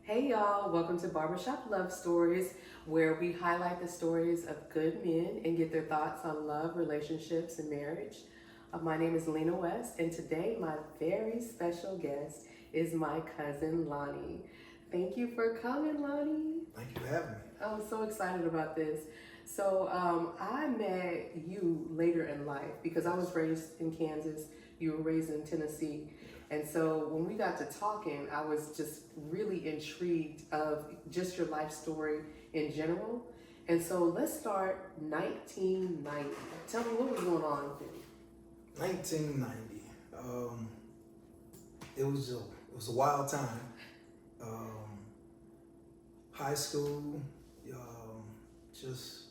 Hey y'all, welcome to Barbershop Love Stories, where we highlight the stories of good men and get their thoughts on love, relationships, and marriage. My name is Lena West, and today my very special guest is my cousin Lonnie. Thank you for coming, Lonnie. Thank you for having me. I'm so excited about this. So I met you later in life because I was raised in Kansas. You were raised in Tennessee. And so when we got to talking, I was just really intrigued of just your life story in general. And so let's start 1990. Tell me what was going on then. 1990. It was a wild time. High school, just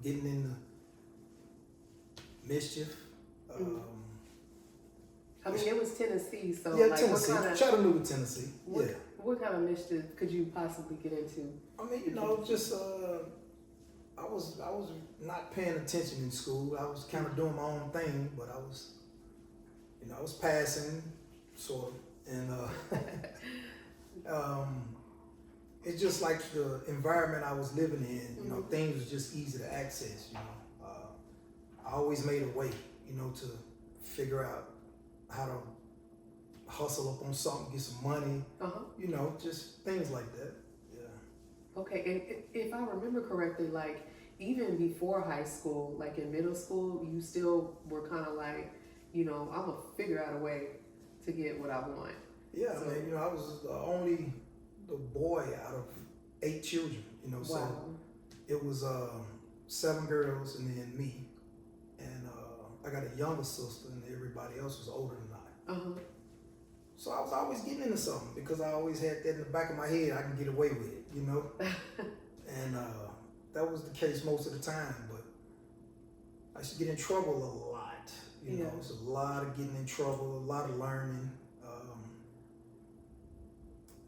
getting into mischief. I mean, it was Tennessee, so Yeah, like Tennessee. what kind of Chattanooga, Tennessee. Yeah. what kind of mischief could you possibly get into? I mean, just I was not paying attention in school. I was kind of doing my own thing, but I was passing, sort of, and it's just like the environment I was living in. Things was just easy to access. I always made a way, to figure out how to hustle up on something, get some money. Just things like that. Yeah. Okay, and if I remember correctly, like even before high school, like in middle school, you still were kind of like, I'm gonna figure out a way to get what I want. Yeah, So, man. I was only the boy out of 8 children. wow. So it was 7 girls and then me, and I got a younger sister, and everybody else was older than I. So I was always getting into something because I always had that in the back of my head. I can get away with it, and that was the case most of the time. But I used to get in trouble a lot. It was a lot of getting in trouble, a lot of learning.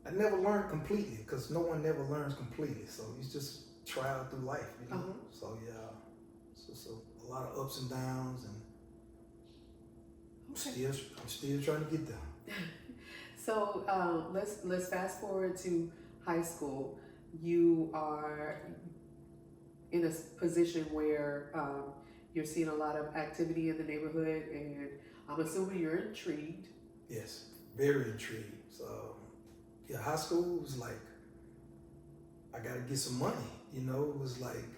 I never learned completely because no one never learns completely. So you just try out through life, So yeah, so a lot of ups and downs, and I'm still trying to get there. So let's fast forward to high school. You are in a position where you're seeing a lot of activity in the neighborhood, and I'm assuming you're intrigued. Yes, very intrigued. So yeah, high school was like, I gotta get some money. It was like,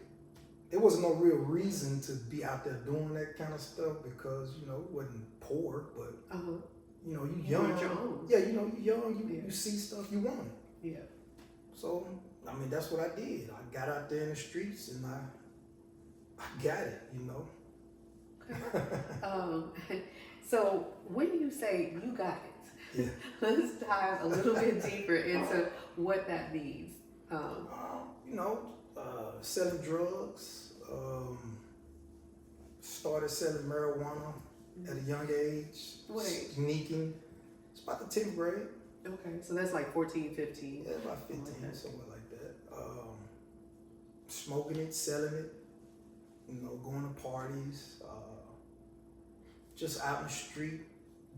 there wasn't no real reason to be out there doing that kind of stuff because, it wasn't poor, but you young. Want your own. Yeah, you young, you see stuff you want. Yeah. So, I mean, that's what I did. I got out there in the streets and I got it, Okay. So when you say you got it, Yeah. let's dive a little bit deeper into what that means. Selling drugs, started selling marijuana at a young age. What age? Sneaking. It's about the 10th grade. Okay, so that's like 14, 15. Yeah, about 15, somewhere like that. Smoking it, selling it, going to parties, just out in the street,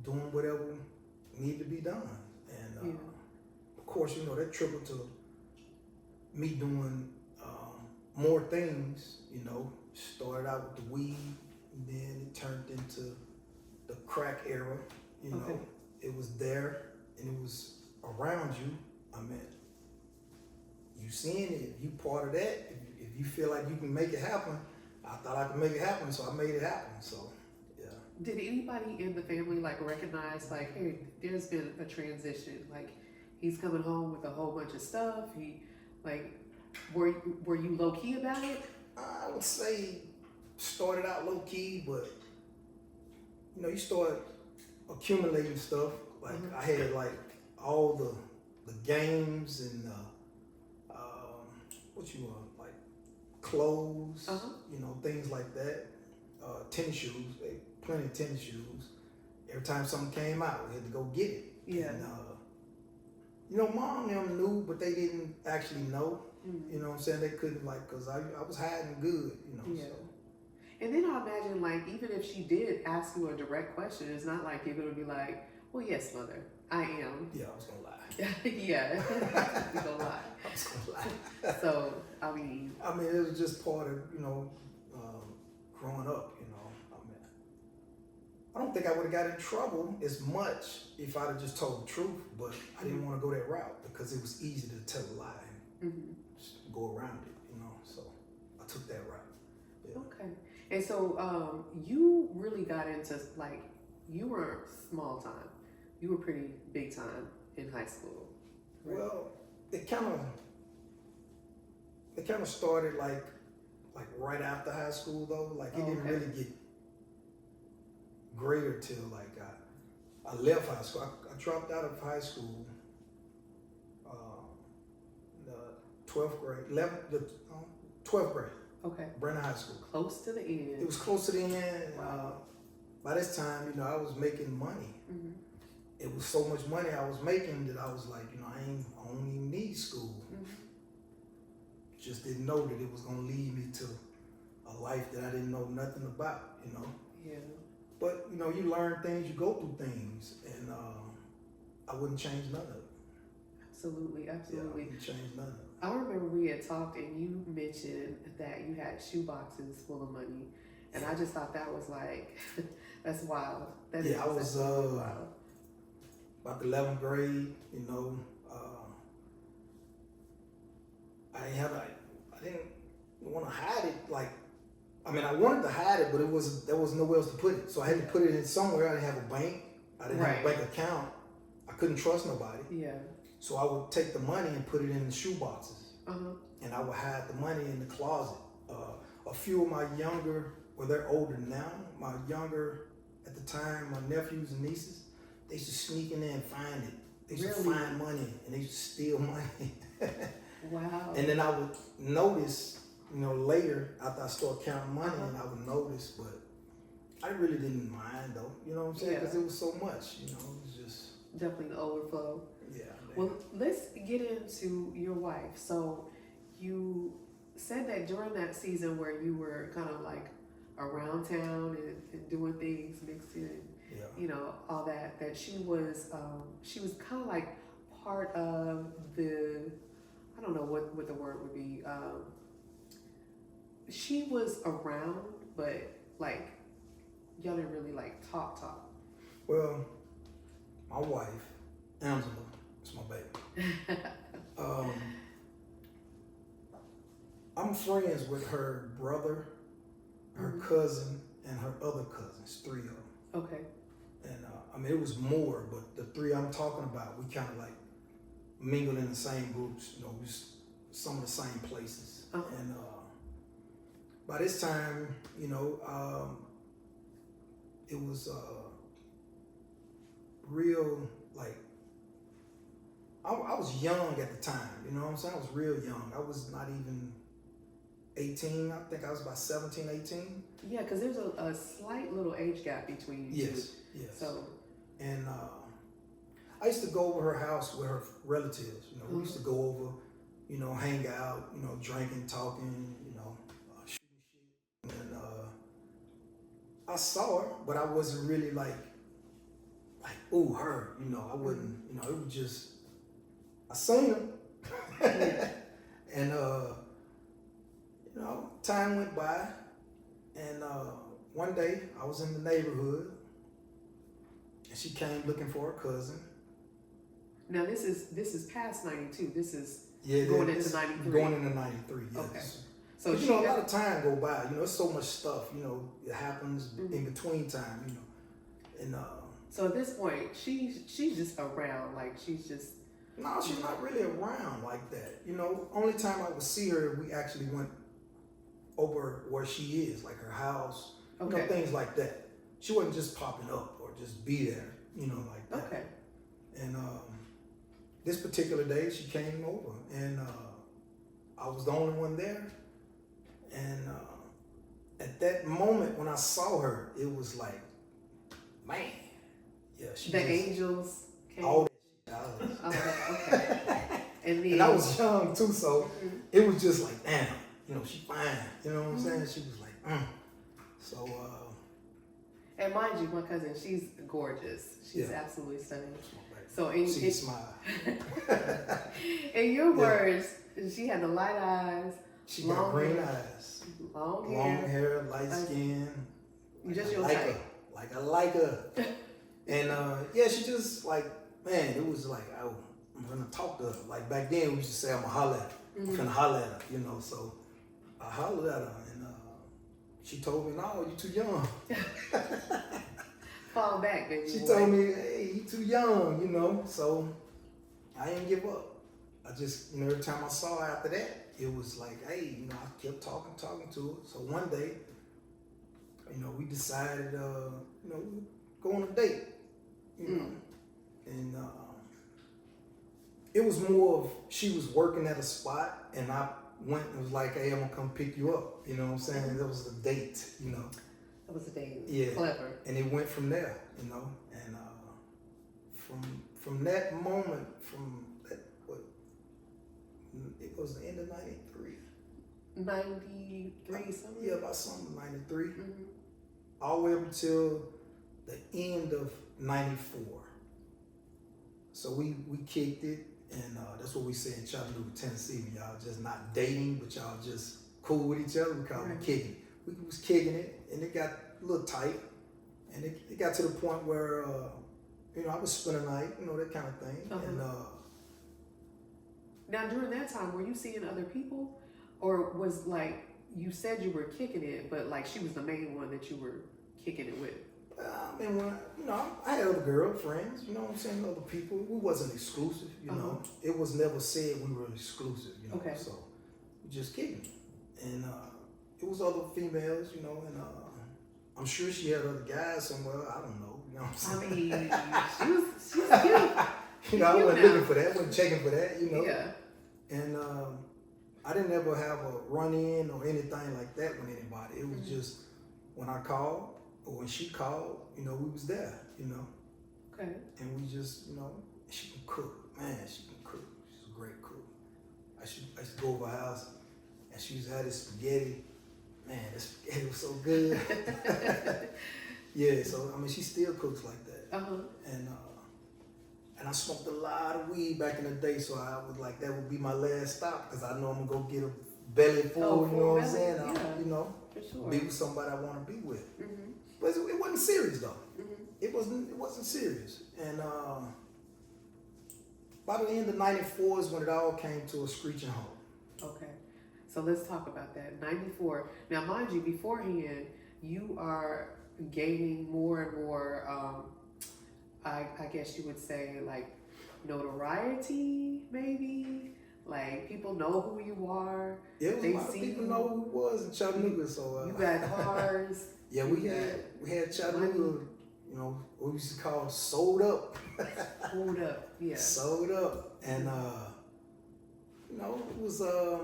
doing whatever needed to be done. And of course, that trickled to me doing more things. Started out with the weed, and then it turned into the crack era. Okay. It was there and it was around you. I mean, you seeing it, if you part of that, if you feel like you can make it happen, I thought I could make it happen, so I made it happen. So yeah. Did anybody in the family recognize hey, there's been a transition? Like he's coming home with a whole bunch of stuff. Were you low key about it? I would say started out low key, but you start accumulating stuff. I had all the games and clothes, things like that. Tennis shoes, plenty of tennis shoes. Every time something came out, we had to go get it. Yeah. And, mom and them knew, but they didn't actually know. You know what I'm saying? They couldn't because I was hiding good. Yeah. So. And then I imagine even if she did ask you a direct question, it's not like you're gonna be like, well, yes, mother, I am. Yeah, I was gonna lie. Yeah, you gonna lie. I was gonna lie. So, I mean, it was just part of, growing up, I don't think I would have got in trouble as much if I'd have just told the truth, but I didn't want to go that route because it was easy to tell a lie and just go around it, so I took that route. Yeah. Okay. And so, you really got into, like, you were small time. You were pretty big time in high school. Right? Well, it kind of started like right after high school though. Like it didn't really get greater till like I left high school. I dropped out of high school, the 12th grade, 12th grade. Okay. Brandon High School. Close to the end. It was close to the end. Wow. By this time, I was making money. Mm-hmm. It was so much money I was making that I was like, I don't even need school. Mm-hmm. Just didn't know that it was gonna lead me to a life that I didn't know nothing about, Yeah. But you learn things, you go through things, and I wouldn't change none of it. Absolutely. Yeah, I wouldn't change none of it. I remember we had talked and you mentioned that you had shoe boxes full of money, and I just thought that was like, that's wild. That is I was wild. about the 11th grade, I didn't want to hide it. Like, I wanted to hide it, but there was nowhere else to put it. So I had to put it in somewhere. I didn't have a bank. I didn't have a bank account. I couldn't trust nobody. Yeah. So I would take the money and put it in the shoe boxes. Uh-huh. And I would hide the money in the closet. A few of my younger, well, they're older now. My younger, at the time, my nephews and nieces, they used to sneak in there and find it. They used to find money and they used to steal money. Wow. And then I would notice, later after I started counting money, and I would notice, but I really didn't mind though. You know what I'm saying? Because it was so much. It was just definitely the overflow. Yeah. Well, let's get into your wife. So you said that during that season where you were kind of like around town and doing things, mixing, all that she was kind of like part of the, I don't know what the word would be. She was around, but like y'all didn't really like talk. Well, my wife, Angela, is my baby. I'm friends with her brother, her cousin, and her other cousins, 3 of them. Okay. And it was more, but the 3 I'm talking about, we kind of like mingled in the same groups, just some of the same places. Uh-huh. And by this time, it was real, like, I was young at the time, you know what I'm saying? I was real young. I was not even 18. I think I was about 17, 18. Yeah, because there's a slight little age gap between you two. Yes. So. And I used to go over her house with her relatives. We used to go over, hang out, drinking, talking, shooting shit. And I saw her, but I wasn't really like, ooh, her. I wouldn't. It was just I seen her, and time went by, and one day I was in the neighborhood. She came looking for her cousin. Now this is past 92. This is going into 93. Going into 93, yes. Okay. So a lot of time go by. There's so much stuff. It happens in between time. And so at this point, she's just around. Like she's just. No, she's not really around like that. Only time I would see her, we actually went over where she is, like her house. Okay. Things like that. She wasn't just popping up. Just be there, like that. Okay. And this particular day, she came over, and I was the only one there. And at that moment when I saw her, it was like, man, yeah, she. The angels came. All that shit. Okay. And I was young too, so it was just like, damn, she fine. You know what I'm saying? She was like, So. And mind you, my cousin, she's gorgeous. She's absolutely stunning. So in She smile. in your words, she had the light eyes. She got green eyes. Long hair, light skin. Just your like type. her. Like I like her. And yeah, she just like, man, it was like, oh, I'm gonna talk to her. Like back then, we used to say, I'm gonna holler at her. I'm gonna holler at her, you know. So I hollered at her, and she told me, no, you too young. Fall back, baby. She told me, hey, you too young, you know. So I didn't give up. I just, you know, every time I saw her after that, it was like, hey, you know, I kept talking to her. So one day, you know, we decided, you know, go on a date, you know. And it was more of, she was working at a spot, and I went and was like, hey, I'm gonna come pick you up. You know what I'm saying? That was a date, you know. That was a date. Yeah. Clever. And it went from there, you know. And from that moment, from that, what, it was the end of 93. 93 something? Yeah, about something, 93. All the way up until the end of 94. So we kicked it, and that's what we say in Chattanooga, Tennessee. When y'all just not dating, but y'all just cool with each other. We call it kicking it. We was kicking it, and it got a little tight, and it got to the point where you know, I would spend a night, you know, that kind of thing. And now during that time, were you seeing other people, or was like you said you were kicking it, but like she was the main one that you were kicking it with? I mean, when you know, I had other girlfriends, you know what I'm saying, other people. We wasn't exclusive, you know. It was never said we were exclusive, you know. So we just kicking it. And it was other females, you know, and I'm sure she had other guys somewhere. I don't know, you know what I'm saying. I mean, she's cute. You know, I wasn't looking for that, wasn't checking for that, you know. Yeah. And I didn't ever have a run-in or anything like that with anybody. It was just when I called, or when she called, you know, we was there, you know. Okay. And we just, you know, she can cook. Man, she can cook. She's a great cook. I used to go over her house, and she used to have this spaghetti. Man, the spaghetti was so good. Yeah, so, I mean, she still cooks like that. And I smoked a lot of weed back in the day, so I was like, that would be my last stop, because I know I'm going to go get a belly full, you know what I'm saying? Yeah, you know, for sure. Be with somebody I want to be with. But it wasn't serious though. It wasn't serious. And by the end of 94 is when it all came to a screeching halt. Okay. So let's talk about that. 94. Now, mind you, beforehand, you are gaining more and more, I guess you would say, like, notoriety, maybe? Like, people know who you are. Yeah, a lot of people know who it was in Chattanooga. So you got cars. Yeah, we had Chattanooga, you know, what we used to call sold up. Sold up, yeah. Sold up. And, you know, it was a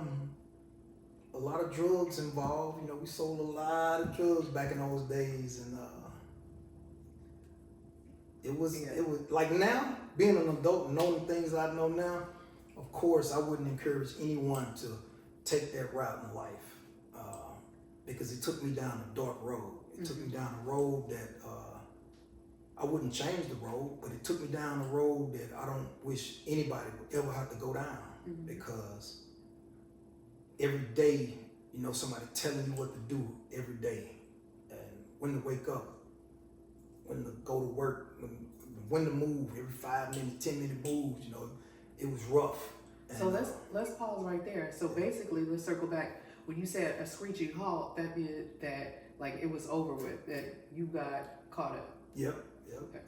lot of drugs involved. You know, we sold a lot of drugs back in those days. And it was like now, being an adult and knowing the things I know now, of course, I wouldn't encourage anyone to take that route in life. Because it took me down a dark road. It took me down a road that I wouldn't change the road, but it took me down a road that I don't wish anybody would ever have to go down. Because every day, you know, somebody telling you what to do every day, and when to wake up, when to go to work, when to move, every 5 minutes, 10-minute moves, you know, it was rough. And, so let's pause right there. So basically, let's circle back. When you said a screeching halt, that meant that like it was over with, that you got caught up. Yep. Okay.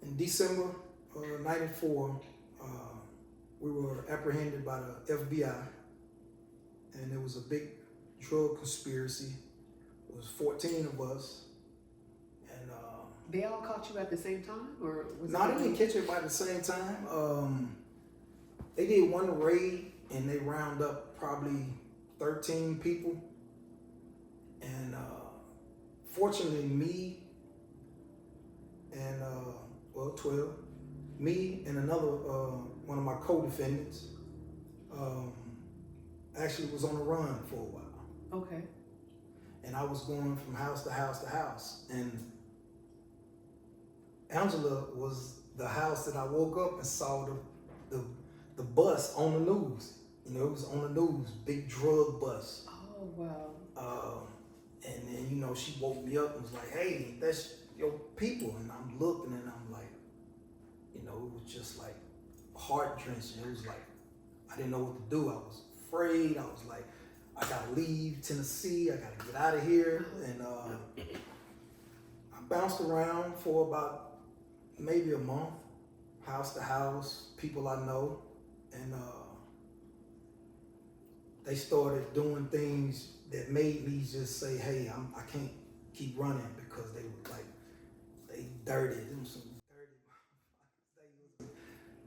In December of 94, we were apprehended by the FBI, and it was a big drug conspiracy. It was 14 of us. And they all caught you at the same time, or was no, they didn't catch everybody at the same time. They did one raid, and they round up probably 13 people, and fortunately me and 12, me and another one of my co-defendants actually was on the run for a while. Okay. And I was going from house to house to house, and Angela was the house that I woke up and saw the bus on the news. You know, it was on the news, big drug bus. Oh, wow. And then, you know, she woke me up and was like, hey, that's your people. And I'm looking and I'm like, you know, it was just like heart wrenching. It was like, I didn't know what to do. I was afraid. I was like, I gotta leave Tennessee. I gotta get out of here. And I bounced around for about maybe a month, house to house, people I know. And they started doing things that made me just say, hey, I can't keep running, because they were like, they dirty. Them some dirty.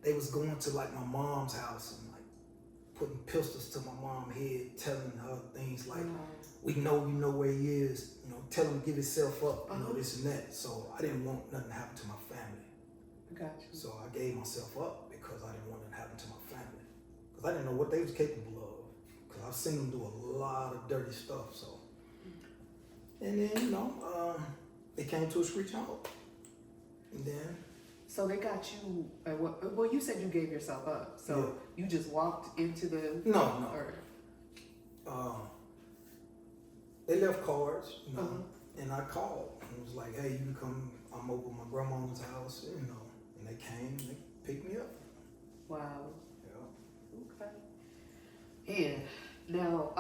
They was going to like my mom's house and like putting pistols to my mom's head, telling her things like, we know you know where he is, you know, tell him to give himself up, you know, this and that. So I didn't want nothing to happen to my family. Gotcha. So I gave myself up because I didn't want it to happen to my family. Because I didn't know what they was capable of. Because I've seen them do a lot of dirty stuff. So, and then, you know, it came to a screeching halt. And then. So they got you, well, you said you gave yourself up. So you just walked into the. No. Or, they left cards, you know, and I called and was like, hey, you can come, I'm over at my grandma's house, you know. And they came and they picked me up. wow. Yeah. Okay. And now,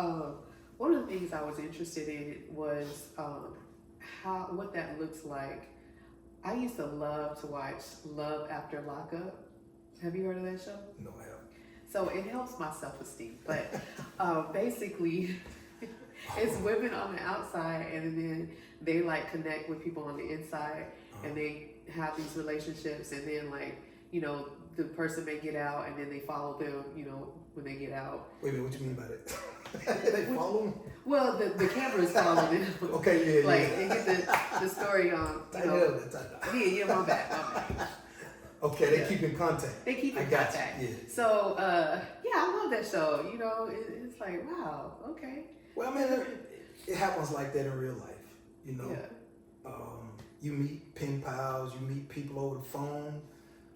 one of the things I was interested in was what that looks like. I used to love to watch Love After Lockup. Have you heard of that show? No, I haven't. So it helps my self-esteem, but basically it's women on the outside and then they like connect with people on the inside and they have these relationships, and then like, you know, the person may get out and then they follow them, you know, when they get out. Wait a minute, what you mean by that? They follow them? Well, the cameras follow them. Okay, yeah, like, they get the story on, you know. Yeah, my bad. Okay, they keep in contact. They keep in contact. Yeah. So, yeah, I love that show. You know, it's like, wow, okay. Well, I mean, it happens like that in real life, you know. Yeah. You meet pen pals, you meet people over the phone.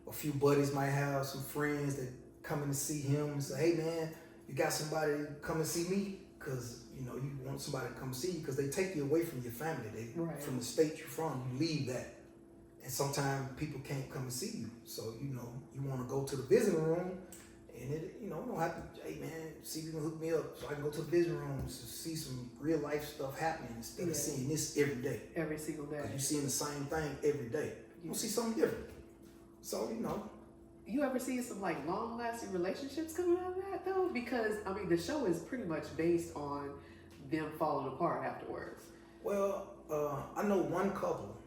A few buddies might have some friends that come in to see him and say, hey, man, you got somebody to come and see me? Because, you know, you want somebody to come see you because they take you away from your family. From the state you're from, you leave that. And sometimes people can't come and see you. So, you know, you want to go to the visiting room and it, you know, don't have to, hey, man, see if you can hook me up so I can go to the visiting room to see some real life stuff happening instead of seeing this every day. Every single day. Because you're seeing the same thing every day. You don't see something different. So, you know. You ever see some like long lasting relationships coming out of that though? Because I mean the show is pretty much based on them falling apart afterwards. Well, I know one couple,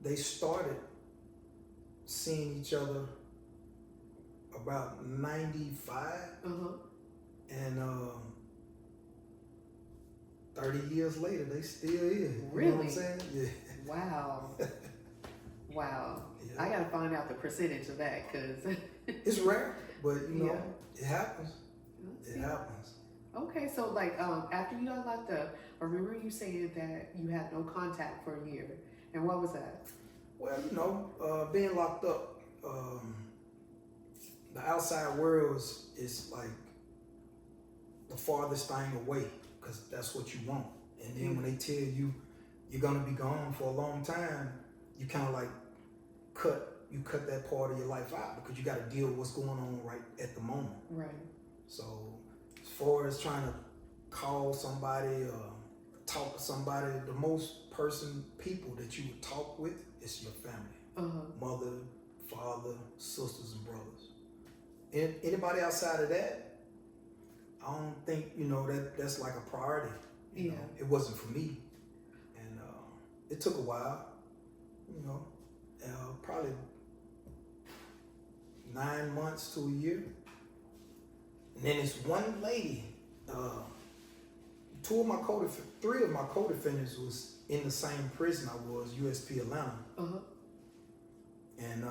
they started seeing each other about 95 and 30 years later they still is. Really? You know what I'm saying? Yeah. Wow. Wow. Yeah. I gotta find out the percentage of that because it's rare, but you know, it happens. It happens. Okay, so like after you got locked up, I remember you saying that you had no contact for a year, and what was that? Well, you know, being locked up, the outside world is like the farthest thing away because that's what you want. And then when they tell you you're gonna be gone for a long time, you kind of like cut that part of your life out because you got to deal with what's going on right at the moment. Right. So as far as trying to call somebody or talk to somebody, the most people that you would talk with is your family. Mother, father, sisters, and brothers. And anybody outside of that, I don't think, you know, that's like a priority. You know, it wasn't for me. And it took a while, you know, probably 9 months to a year. And then this one lady, three of my co-defendants was in the same prison I was, USP Atlanta. And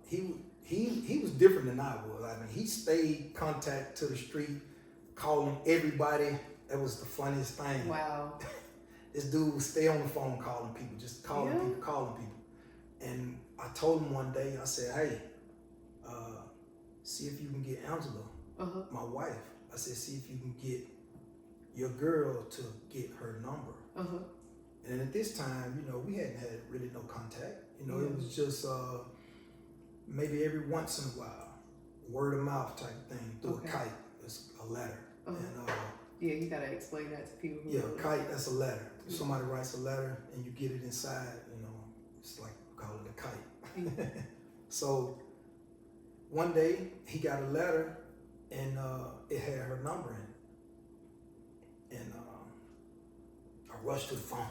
he was different than I was. I mean, he stayed contact to the street, calling everybody. That was the funniest thing. Wow. This dude would stay on the phone calling people, just calling people. And I told him one day, I said, hey, see if you can get Angela, my wife. I said, see if you can get your girl to get her number. And at this time, you know, we hadn't had really no contact. You know, it was just maybe every once in a while, word of mouth type thing through a kite. It's a letter. And yeah, you gotta explain that to people. Yeah, a kite, that's a letter. If somebody writes a letter and you get it inside, you know, it's like, call it a kite. So one day he got a letter and it had her number in it. And I rushed to the phone,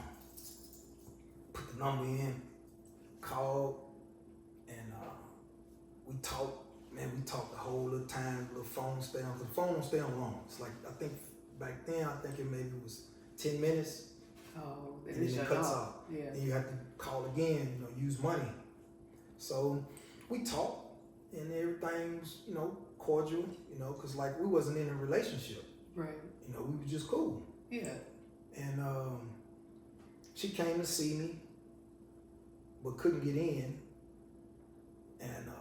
put the number in, called, and we talked. Man, we talked the whole little time. The phone stay on. The phone don't stay on long. It's like, I think back then, I think it maybe was 10 minutes. Oh, and then it cuts off. Yeah. And you have to call again, you know, use money. So we talked, and everything was, you know, cordial, you know, because like we wasn't in a relationship. Right. You know, we were just cool. Yeah. And she came to see me, but couldn't get in. And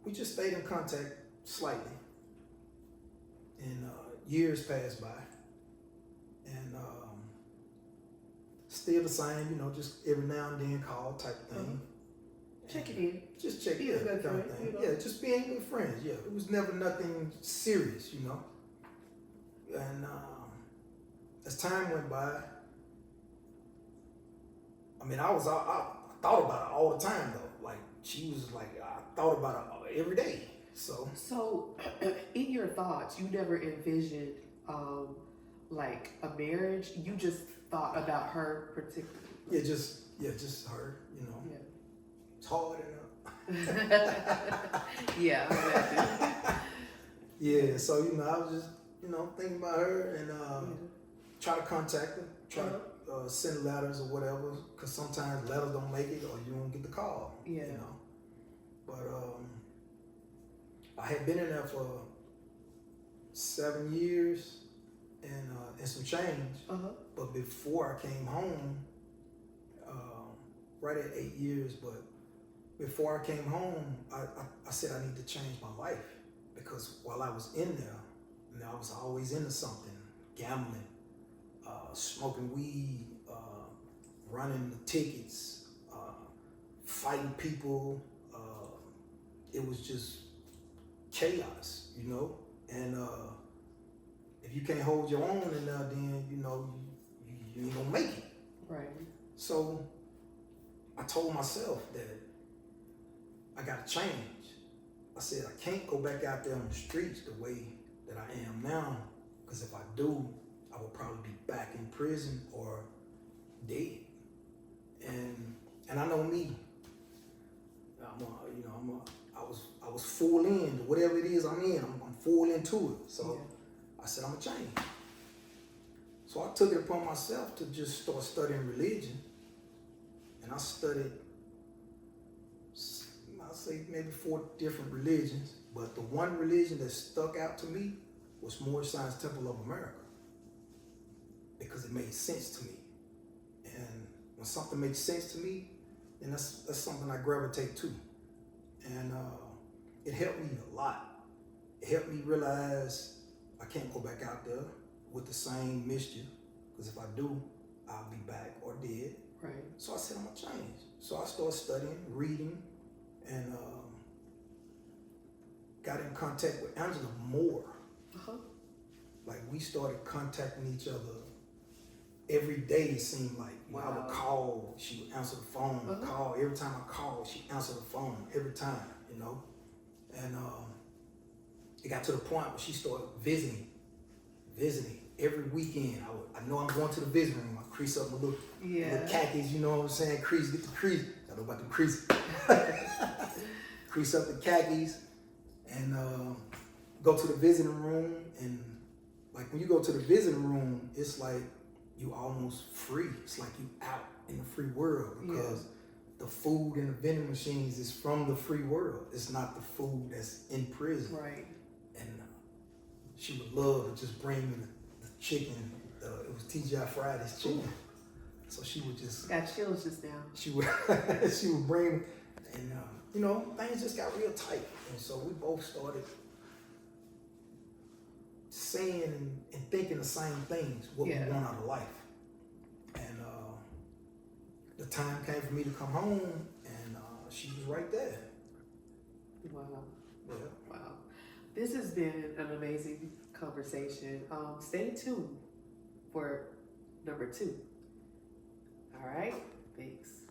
we just stayed in contact slightly. And years passed by. And still the same, you know, just every now and then call type thing. Check it in. Just check Be it a good in, kind of friend, thing. you know? Yeah, just being good friends. Yeah, it was never nothing serious, you know. And as time went by, I mean, I thought about it all the time though. Like she was like, I thought about it every day. So in your thoughts, you never envisioned like a marriage. You just thought about her particularly. Yeah, just her. You know. Yeah. It's hard enough. Yeah, I imagine. Yeah, so you know, I was just thinking about her and try to contact her, try to send letters or whatever, because sometimes letters don't make it or you don't get the call. Yeah. You know, but I had been in there for 7 years and some change. But before I came home, right at 8 years, but before I came home, I said I need to change my life, because while I was in there, I was always into something, gambling, smoking weed, running the tickets, fighting people. It was just chaos, you know? And if you can't hold your own in there, then, you ain't gonna make it. Right. So I told myself that I gotta change. I said, I can't go back out there on the streets the way that I am now, because if I do, I will probably be back in prison or dead. And I know me. I was full in to whatever it is I'm in. I'm full into it. So I said, I'm gonna change. So I took it upon myself to just start studying religion. And I studied, I'll say maybe 4 different religions, but the one religion that stuck out to me was Moorish Science Temple of America, because it made sense to me. And when something makes sense to me, then that's something I gravitate to. And it helped me a lot. It helped me realize I can't go back out there with the same mischief, because if I do, I'll be back or dead. Right. So I said, I'm gonna change. So I started studying, reading, and got in contact with Angela more. Like we started contacting each other every day. It seemed like when I would call, she would answer the phone. Call every time I called, she answered the phone every time, you know. And it got to the point where she started visiting every weekend. I know I'm going to the visiting room. I crease up my little khakis, you know what I'm saying? Crease, get the crease. I know about the crease. Crease up the khakis and go to the visiting room. And like when you go to the visiting room, it's like you almost free. It's like you out in the free world, because the food in the vending machines is from the free world. It's not the food that's in prison. Right. And she would love to just bring me the chicken. It was TGI Fridays chicken. So she would just got chills just now. She would bring, And you know, things just got real tight, and so we both started saying and thinking the same things, what we want out of life. And the time came for me to come home, and she was right there. Wow. Yeah. Wow. This has been an amazing conversation. Stay tuned for number 2. All right. Thanks.